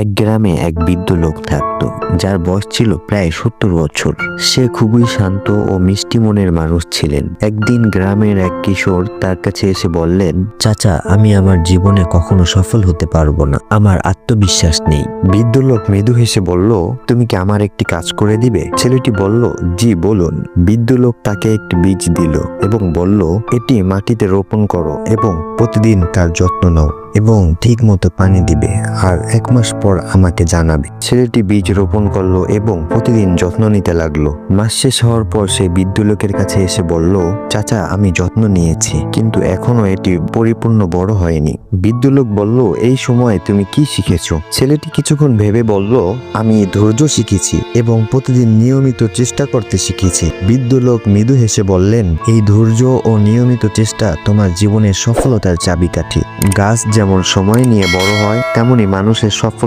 এক গ্রামে এক বৃদ্ধ লোক থাকত, যার বয়স ছিল প্রায় 70 বছর। সে খুবই শান্ত ও মিষ্টি মনের মানুষ ছিলেন। একদিন গ্রামের এক কিশোর তার কাছে এসে বললেন, চাচা, আমি আমার জীবনে কখনো সফল হতে পারবো না, আমার আত্মবিশ্বাস নেই। বৃদ্ধ লোক মৃদু হেসে বলল, তুমি কি আমার একটি কাজ করে দিবে? ছেলেটি বলল, জি বলুন। বৃদ্ধ লোক তাকে একটি বীজ দিল এবং বলল, এটি মাটিতে রোপণ করো এবং প্রতিদিন তার যত্ন নাও এবং ঠিক মতো পানি দিবে, আর 1 মাস পর আমাকে জানাবে। ছেলেটি বীজ রোপণ করলো এবং প্রতিদিন যত্ন নিতে লাগলো। মাস শেষ হওয়ার পর সে বৃদ্ধ লোকের কাছে এসে বলল, চাচা, আমি যত্ন নিয়েছি, কিন্তু এখনো এটি পরিপূর্ণ বড় হয়নি। বৃদ্ধ লোক বলল, এই সময় তুমি কি শিখেছো? ছেলেটি কিছুক্ষণ ভেবে বলল, আমি ধৈর্য শিখেছি এবং প্রতিদিন নিয়মিত চেষ্টা করতে শিখেছি। বৃদ্ধ লোক মৃদু হেসে বললেন, এই ধৈর্য ও নিয়মিত চেষ্টা তোমার জীবনের সফলতার চাবিকাঠি। গাছ যেমন সময় নিয়ে বড় হয়, তেমনি মানুষের সফল